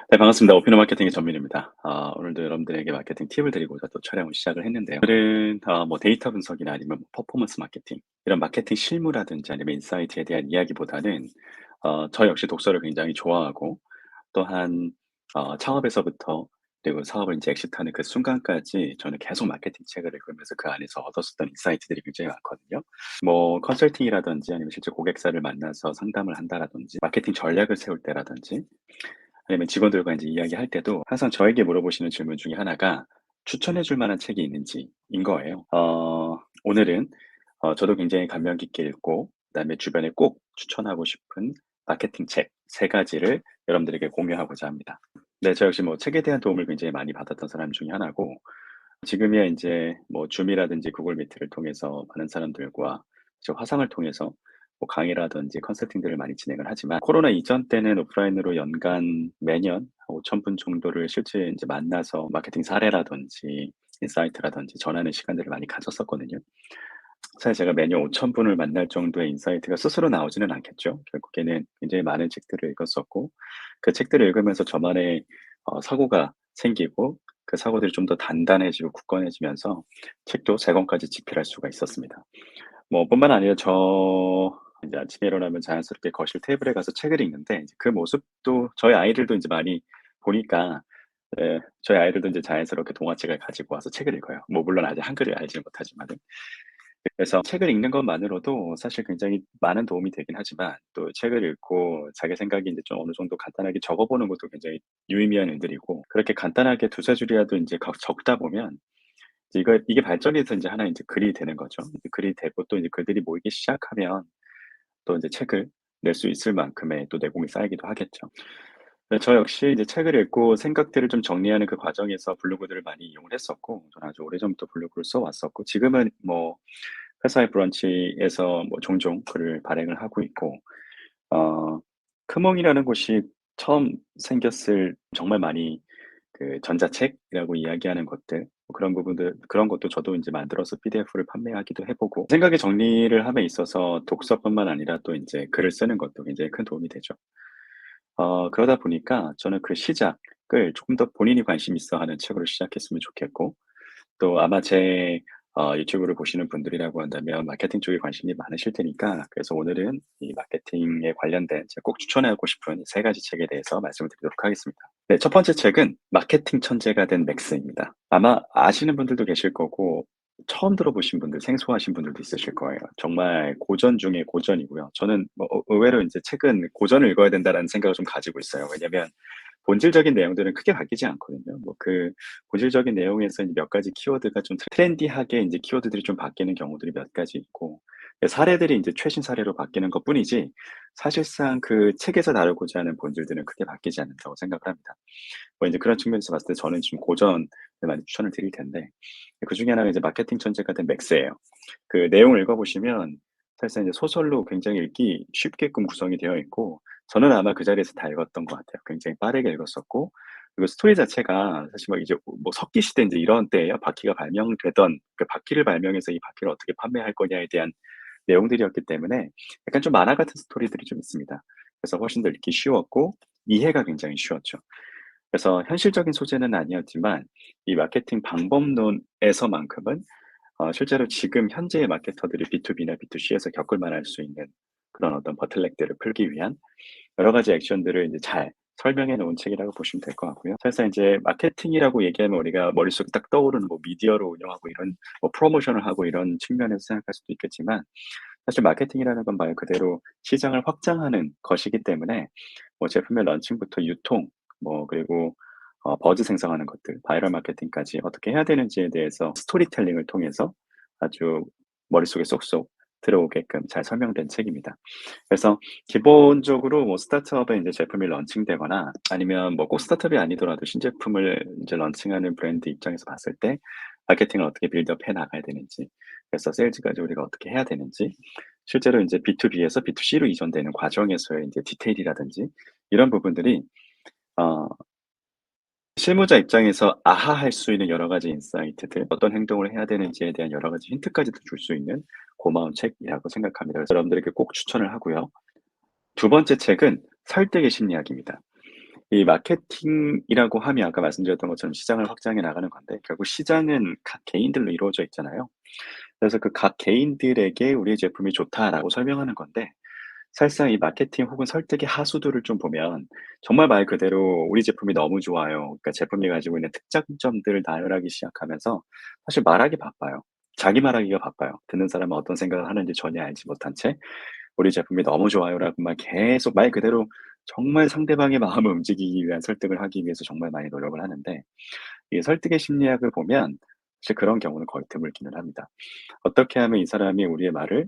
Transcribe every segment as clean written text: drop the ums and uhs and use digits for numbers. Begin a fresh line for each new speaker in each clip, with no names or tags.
네, 반갑습니다. 오피노 마케팅의 전민입니다. 오늘도 여러분들에게 마케팅 팁을 드리고자 또 촬영을 시작을 했는데요. 오늘은 뭐 데이터 분석이나 아니면 뭐 퍼포먼스 마케팅 이런 마케팅 실무라든지 아니면 인사이트에 대한 이야기보다는 저 역시 독서를 굉장히 좋아하고 또한 창업에서부터 그리고 사업을 이제 엑시트하는 그 순간까지 저는 계속 마케팅 책을 읽으면서 그 안에서 얻었었던 인사이트들이 굉장히 많거든요. 뭐 컨설팅이라든지 아니면 실제 고객사를 만나서 상담을 한다라든지 마케팅 전략을 세울 때라든지 아니면 직원들과 인제 이야기할 때도 항상 저에게 물어보시는 질문 중에 하나가 추천해 줄 만한 책이 있는지인 거예요. 오늘은 저도 굉장히 감명 깊게 읽고 그다음에 주변에 꼭 추천하고 싶은 마케팅 책 3 가지를 여러분들에게 공유하고자 합니다. 네, 저 역시 뭐 책에 대한 도움을 굉장히 많이 받았던 사람 중에 하나고 지금이야 인제 뭐 줌이라든지 구글 미트를 통해서 많은 사람들과 이제 화상을 통해서 뭐 강의라든지 컨설팅들을 많이 진행을 하지만 코로나 이전 때는 오프라인으로 연간 매년 5천 분 정도를 실제 인제 만나서 마케팅 사례라든지 인사이트라든지 전하는 시간들을 많이 가졌었거든요. 사실 제가 매년 5천 분을 만날 정도의 인사이트가 스스로 나오지는 않겠죠. 결국에는 굉장히 많은 책들을 읽었었고 그 책들을 읽으면서 저만의 사고가 생기고 그 사고들이 좀 더 단단해지고 굳건해지면서 책도 3 권까지 집필할 수가 있었습니다. 뭐 뿐만 아니라 저 이제 아침에 일어나면 자연스럽게 거실 테이블에 가서 책을 읽는데 이제 그 모습도 저희 아이들도 인제 많이 보니까 저희 아이들도 인제 자연스럽게 동화책을 가지고 와서 책을 읽어요. 뭐 물론 아직 한글을 알지는 못하지만은. 그래서 책을 읽는 것만으로도 사실 굉장히 많은 도움이 되긴 하지만 또 책을 읽고 자기 생각이 인제 좀 어느 정도 간단하게 적어 보는 것도 굉장히 유의미한 일들이고 그렇게 간단하게 2-3 줄이라도 인제 적다 보면 이게 발전이 돼서 인제 하나의 인제 글이 되는 거죠. 이제 글이 되고 또 이제 글들이 모이기 시작하면 또 인제 책을 낼 수 있을 만큼의 또 내공이 쌓이기도 하겠죠. 네, 저 역시 이제 책을 읽고 생각들을 좀 정리하는 그 과정에서 블로그들을 많이 이용을 했었고 저는 아주 오래전부터 블로그를 써 왔었고 지금은 뭐 회사의 브런치에서 뭐 종종 글을 발행을 하고 있고 어 크몽이라는 곳이 처음 생겼을 정말 많이 그 전자책이라고 이야기하는 것들 뭐 그런 부분들 그런 것도 저도 인제 만들어서 PDF를 판매하기도 해 보고 생각의 정리를 함에 있어서 독서뿐만 아니라 또 인제 글을 쓰는 것도 굉장히 큰 도움이 되죠. 그러다 보니까 저는 그 시작을 조금 더 본인이 관심 있어 하는 책으로 시작했으면 좋겠고 또 아마 제 유튜브를 보시는 분들이라고 한다면 마케팅 쪽에 관심이 많으실 테니까 그래서 오늘은 이 마케팅에 관련된 제가 꼭 추천하고 싶은 3 가지 책에 대해서 말씀을 드리도록 하겠습니다. 네, 첫 번째 책은 마케팅 천재가 된 맥스입니다. 아마 아시는 분들도 계실 거고 처음 들어보신 분들, 생소하신 분들도 있으실 거예요. 정말 고전 중에 고전이고요. 저는 뭐 의외로 인제 책은 고전을 읽어야 된다라는 생각을 좀 가지고 있어요. 왜냐면 본질적인 내용들은 크게 바뀌지 않거든요. 뭐 그 본질적인 내용에서 이제 몇 가지 키워드가 좀 트렌디하게 인제 키워드들이 좀 바뀌는 경우들이 몇 가지 있고 사례들이 인제 최신 사례로 바뀌는 것뿐이지 사실상 그 책에서 다루고자 하는 본질들은 크게 바뀌지 않는다고 생각을 합니다. 뭐 인제 그런 측면에서 봤을 때 저는 좀 고전을 많이 추천을 드릴 텐데 그중에 하나가 이제 마케팅 천재가 된 맥스예요. 그 내용을 읽어 보시면 사실상 이제 소설로 굉장히 읽기 쉽게끔 구성이 되어 있고 저는 아마 그 자리에서 다 읽었던 것 같아요. 굉장히 빠르게 읽었었고 그리고 스토리 자체가 사실 막 이제 뭐 석기 시대 인제 이런 때예요. 바퀴가 발명되던 그 바퀴를 발명해서 이 바퀴를 어떻게 판매할 거냐에 대한 내용들이었기 때문에 약간 좀 만화 같은 스토리들이 좀 있습니다. 그래서 훨씬 더 읽기 쉬웠고 이해가 굉장히 쉬웠죠. 그래서 현실적인 소재는 아니었지만 이 마케팅 방법론에서만큼은 실제로 지금 현재의 마케터들이 B2B나 B2C에서 겪을 만할 수 있는 그런 어떤 버틀넥들을 풀기 위한 여러 가지 액션들을 인제 잘 설명해 놓은 책이라고 보시면 될 것 같고요. 사실상 인제 마케팅이라고 얘기하면 우리가 머릿속에 딱 떠오르는 뭐 미디어를 운영하고 이런 뭐 프로모션을 하고 이런 측면에서 생각할 수도 있겠지만 사실 마케팅이라는 건 말 그대로 시장을 확장하는 것이기 때문에 뭐 제품의 런칭부터 유통 뭐 그리고 버즈 생성하는 것들 바이럴 마케팅까지 어떻게 해야 되는지에 대해서 스토리텔링을 통해서 아주 머릿속에 쏙쏙 들어오게끔 잘 설명된 책입니다. 그래서 기본적으로 뭐 스타트업에 인제 제품이 런칭되거나 아니면 뭐 꼭 스타트업이 아니더라도 신제품을 인제 런칭하는 브랜드 입장에서 봤을 때 마케팅을 어떻게 빌드업 해 나가야 되는지 그래서 세일즈까지 우리가 어떻게 해야 되는지 실제로 인제 B2B에서 B2C로 이전되는 과정에서의 인제 디테일이라든지 이런 부분들이 어 실무자 입장에서 아하할 수 있는 여러 가지 인사이트들, 어떤 행동을 해야 되는지에 대한 여러 가지 힌트까지도 줄 수 있는 고마운 책이라고 생각합니다. 그래서 여러분들에게 꼭 추천을 하고요. 두 번째 책은 설득의 심리학입니다. 이 마케팅이라고 하면 아까 말씀드렸던 것처럼 시장을 확장해 나가는 건데 결국 시장은 각 개인들로 이루어져 있잖아요. 그래서 그 각 개인들에게 "우리의 제품이 좋다."라고 설명하는 건데 사실상 이 마케팅 혹은 설득의 하수도를 좀 보면 정말 말 그대로 "우리 제품이 너무 좋아요." 그러니까 제품이 가지고 있는 특장점들을 나열하기 시작하면서 사실 말하기 바빠요. 자기 말하기가 바빠요. 듣는 사람은 어떤 생각을 하는지 전혀 알지 못한 채 "우리 제품이 너무 좋아요."라고만 계속 말 그대로 정말 상대방의 마음을 움직이기 위한 설득을 하기 위해서 정말 많이 노력을 하는데 이 설득의 심리학을 보면 사실 그런 경우는 거의 드물기는 합니다. 어떻게 하면 이 사람이 우리의 말을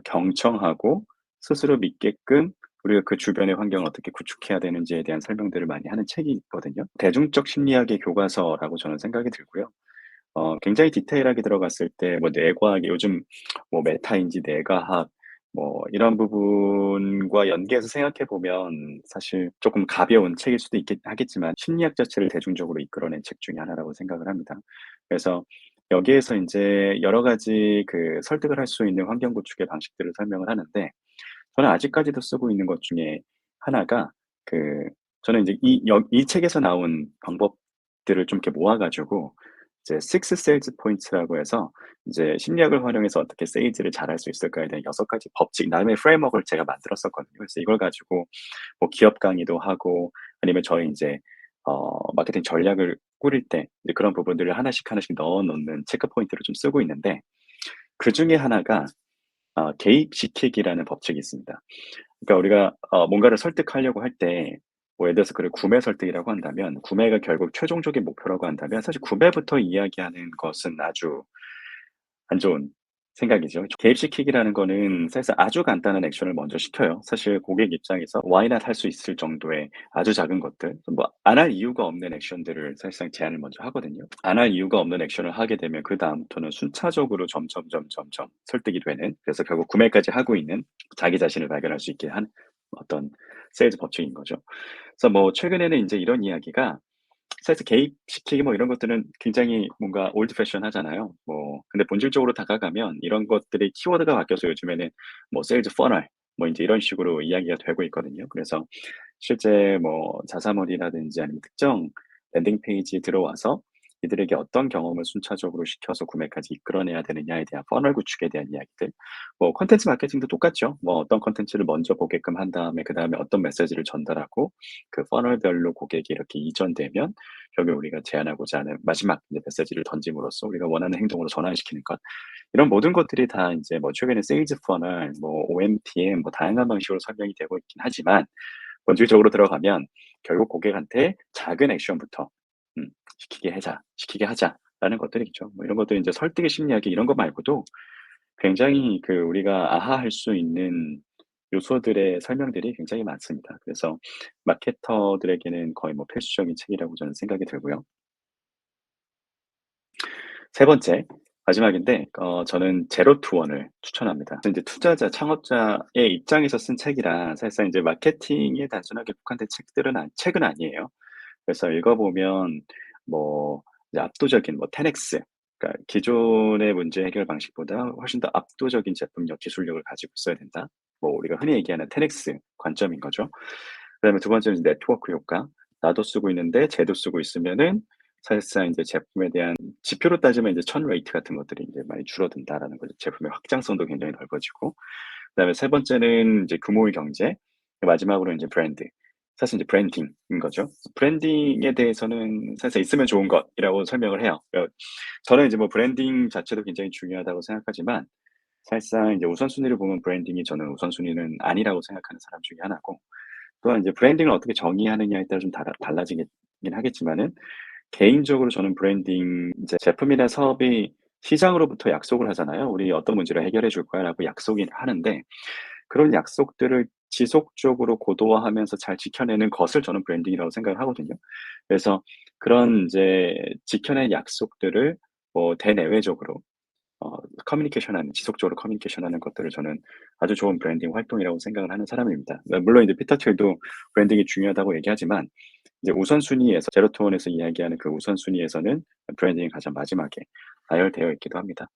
경청하고 스스로 믿게끔 우리가 그 주변의 환경을 어떻게 구축해야 되는지에 대한 설명들을 많이 하는 책이 있거든요. 대중적 심리학의 교과서라고 저는 생각이 들고요. 굉장히 디테일하게 들어갔을 때 뭐 뇌과학 요즘 뭐 메타인지 뇌과학 뭐 이런 부분과 연계해서 생각해 보면 사실 조금 가벼운 책일 수도 있겠 하겠지만 심리학 자체를 대중적으로 이끌어낸 책 중에 하나라고 생각을 합니다. 그래서 여기에서 인제 여러 가지 그 설득을 할 수 있는 환경 구축의 방식들을 설명을 하는데 저는 아직까지도 쓰고 있는 것 중에 하나가 그 저는 인제 이 책에서 나온 방법들을 좀 이렇게 모아 가지고 이제 Six Sales Points라고 해서 이제 심리학을 활용해서 어떻게 세일즈를 잘할 수 있을까에 대한 6가지 법칙 나름의 프레임워크를 제가 만들었었거든요. 그래서 이걸 가지고 뭐 기업 강의도 하고 아니면 저희 인제 마케팅 전략을 꾸릴 때 이제 그런 부분들을 하나씩 하나씩 넣어 놓는 체크 포인트를 좀 쓰고 있는데 그중에 하나가 개입시키기라는 법칙이 있습니다. 그러니까 우리가 뭔가를 설득하려고 할 때 뭐 예를 들어서 그걸 구매 설득이라고 한다면 구매가 결국 최종적인 목표라고 한다면 사실 구매부터 이야기하는 것은 아주 안 좋은 생각이죠. 개입시키기라는 거는 사실상 아주 간단한 액션을 먼저 시켜요. 사실 고객 입장에서 why not 할 수 있을 정도의 아주 작은 것들 뭐 안 할 이유가 없는 액션들을 사실상 제안을 먼저 하거든요. 안 할 이유가 없는 액션을 하게 되면 그다음부터는 순차적으로 점점 설득이 되는 그래서 결국 구매까지 하고 있는 자기 자신을 발견할 수 있게 하는 어떤 세일즈 법칙인 거죠. 그래서 뭐 최근에는 인제 이런 이야기가 사실 개입시키기 뭐 이런 것들은 굉장히 뭔가 올드 패션하잖아요. 뭐 근데 본질적으로 다가가면 이런 것들이 키워드가 바뀌어서 요즘에는 뭐 세일즈 퍼널 뭐 인제 이런 식으로 이야기가 되고 있거든요. 그래서 실제 뭐 자사몰이라든지 아니면 특정 랜딩 페이지에 들어와서 이들에게 어떤 경험을 순차적으로 시켜서 구매까지 이끌어내야 되느냐에 대한 퍼널 구축에 대한 이야기들. 뭐 콘텐츠 마케팅도 똑같죠. 뭐 어떤 콘텐츠를 먼저 보게끔 한 다음에 그다음에 어떤 메시지를 전달하고 그 퍼널별로 고객이 이렇게 이전되면 결국 우리가 제안하고자 하는 마지막 이제 메시지를 던짐으로써 우리가 원하는 행동으로 전환시키는 것. 이런 모든 것들이 다 인제 뭐 최근에 세일즈 퍼널 뭐 OMTM 뭐 다양한 방식으로 설명이 되고 있긴 하지만 본질적으로 들어가면 결국 고객한테 작은 액션부터 음 시키게 하자."라는 것들이죠. 뭐 이런 것들이 인제 설득의 심리학이 이런 것 말고도 굉장히 그 우리가 아하할 수 있는 요소들의 설명들이 굉장히 많습니다. 그래서 마케터들에게는 거의 뭐 필수적인 책이라고 저는 생각이 들고요. 세 번째 마지막인데 저는 제로 투 원을 추천합니다. 인제 투자자, 창업자의 입장에서 쓴 책이라 사실상 인제 마케팅에 단순하게 국한된 책은 아니에요. 그래서 읽어보면 뭐 이제 압도적인 뭐 10X 그러니까 기존의 문제 해결 방식보다 훨씬 더 압도적인 제품력 기술력을 가지고 있어야 된다. 뭐 우리가 흔히 얘기하는 10X 관점인 거죠. 그다음에 두 번째는 이제 네트워크 효과. 나도 쓰고 있는데 쟤도 쓰고 있으면은 사실상 인제 제품에 대한 지표로 따지면 이제 천 레이트 같은 것들이 인제 많이 줄어든다라는 거죠. 제품의 확장성도 굉장히 넓어지고. 그다음에 세 번째는 이제 규모의 경제. 마지막으로 인제 브랜드. 사실 이제 브랜딩인 거죠. 브랜딩에 대해서는 사실 있으면 좋은 것이라고 설명을 해요. 저는 이제 뭐 브랜딩 자체도 굉장히 중요하다고 생각하지만 사실상 이제 우선순위를 보면 브랜딩이 저는 우선순위는 아니라고 생각하는 사람 중에 하나고 또한 이제 브랜딩을 어떻게 정의하느냐에 따라 좀 달라지긴 하겠지만은 개인적으로 저는 브랜딩 이제 제품이나 사업이 시장으로부터 약속을 하잖아요. "우리 어떤 문제를 해결해 줄 거야."라고 약속을 하는데 그런 약속들을 지속적으로 고도화하면서 잘 지켜내는 것을 저는 브랜딩이라고 생각을 하거든요. 그래서 그런 인제 지켜낸 약속들을 뭐 대내외적으로 어 커뮤니케이션하는 지속적으로 커뮤니케이션하는 것들을 저는 아주 좋은 브랜딩 활동이라고 생각을 하는 사람입니다. 물론 이제 피터 틸도 브랜딩이 중요하다고 얘기하지만 이제 우선순위에서 제로 투 원에서 이야기하는 그 우선순위에서는 브랜딩이 가장 마지막에 나열되어 있기도 합니다.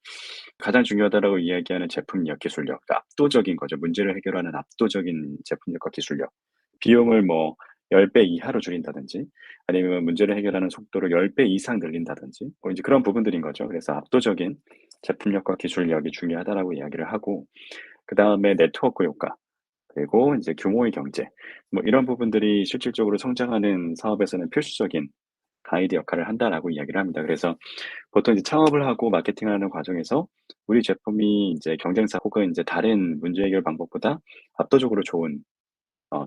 가장 중요하다라고 이야기하는 제품력, 기술력. 그러니까 압도적인 거죠. 문제를 해결하는 압도적인 제품력과 기술력. 비용을 뭐 10배 이하로 줄인다든지 아니면 문제를 해결하는 속도를 10배 이상 늘린다든지 뭐 이제 그런 부분들인 거죠. 그래서 압도적인 제품력과 기술력이 중요하다라고 이야기를 하고, 그다음에 네트워크 효과, 그리고 인제 규모의 경제, 뭐 이런 부분들이 실질적으로 성장하는 사업에서는 필수적인 가이드 역할을 한다라고 이야기를 합니다. 그래서 보통 이제 창업을 하고 마케팅을 하는 과정에서 우리 제품이 인제 경쟁사 혹은 인제 다른 문제 해결 방법보다 압도적으로 좋은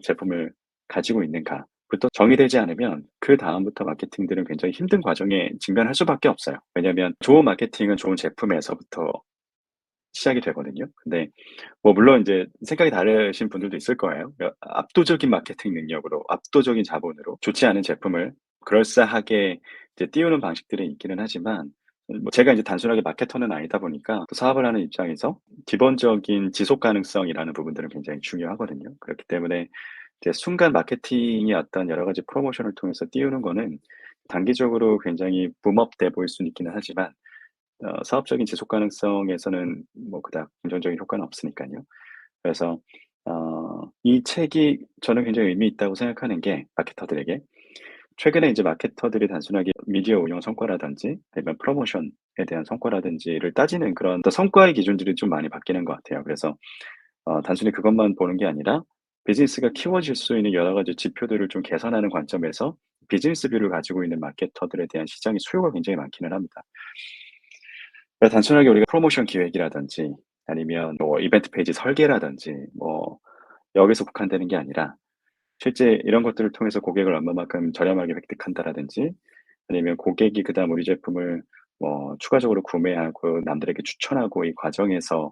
제품을 가지고 있는가부터 정의되지 않으면 그다음부터 마케팅들은 굉장히 힘든 과정에 직면할 수밖에 없어요. 왜냐하면 좋은 마케팅은 좋은 제품에서부터 시작이 되거든요. 근데 뭐 물론 인제 생각이 다르신 분들도 있을 거예요. 압도적인 마케팅 능력으로 압도적인 자본으로 좋지 않은 제품을 그럴싸하게 이제 띄우는 방식들이 있기는 하지만, 뭐 제가 인제 단순하게 마케터는 아니다 보니까 또 사업을 하는 입장에서 기본적인 지속 가능성이라는 부분들은 굉장히 중요하거든요. 그렇기 때문에 이제 순간 마케팅의 어떤 여러 가지 프로모션을 통해서 띄우는 거는 단기적으로 굉장히 붐업돼 보일 수는 있기는 하지만 사업적인 지속 가능성에서는 뭐 그닥 긍정적인 효과는 없으니깐요. 그래서 이 책이 저는 굉장히 의미 있다고 생각하는 게, 마케터들에게 최근에 이제 마케터들이 단순하게 미디어 운영 성과라든지 아니면 프로모션에 대한 성과라든지를 따지는 그런 또 성과의 기준들이 좀 많이 바뀌는 것 같아요. 그래서 단순히 그것만 보는 게 아니라 비즈니스가 키워질 수 있는 여러 가지 지표들을 좀 개선하는 관점에서 비즈니스 뷰를 가지고 있는 마케터들에 대한 시장의 수요가 굉장히 많기는 합니다. 그러니까 단순하게 우리가 프로모션 기획이라든지 아니면 뭐 이벤트 페이지 설계라든지 뭐 여기서 국한되는 게 아니라 실제 이런 것들을 통해서 고객을 얼마만큼 저렴하게 획득한다라든지 아니면 고객이 그다음 우리 제품을 뭐 추가적으로 구매하고 남들에게 추천하고 이 과정에서의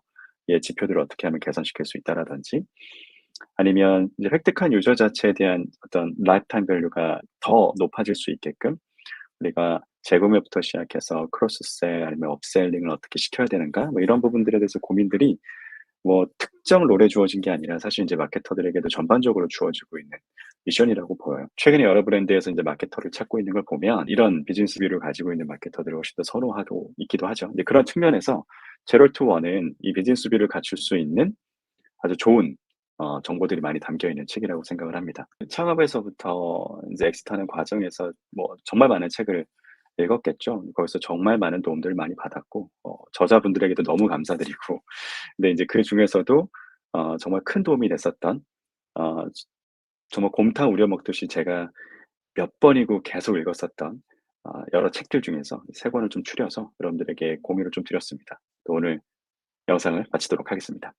지표들을 어떻게 하면 개선시킬 수 있다라든지, 아니면 이제 획득한 유저 자체에 대한 어떤 라이프타임 밸류가 더 높아질 수 있게끔 우리가 재구매부터 시작해서 크로스셀 아니면 업셀링을 어떻게 시켜야 되는가, 뭐 이런 부분들에 대해서 고민들이 뭐 특정 롤에 주어진 게 아니라 사실 인제 마케터들에게도 전반적으로 주어지고 있는 미션이라고 보여요. 최근에 여러 브랜드에서 인제 마케터를 찾고 있는 걸 보면 이런 비즈니스 뷰를 가지고 있는 마케터들을 훨씬 더 선호하고 있기도 하죠. 근데 그런 측면에서 제로 투 원은 이 비즈니스 뷰를 갖출 수 있는 아주 좋은 정보들이 많이 담겨 있는 책이라고 생각을 합니다. 창업에서부터 인제 엑시트하는 과정에서 뭐 정말 많은 책을 읽었겠죠. 거기서 정말 많은 도움들을 많이 받았고 저자분들에게도 너무 감사드리고 근데 인제 그중에서도 정말 큰 도움이 됐었던, 지 정말 곰탕 우려 먹듯이 제가 몇 번이고 계속 읽었었던 여러 책들 중에서 3 권을 좀 추려서 여러분들에게 공유를 좀 드렸습니다. 또 오늘 영상을 마치도록 하겠습니다.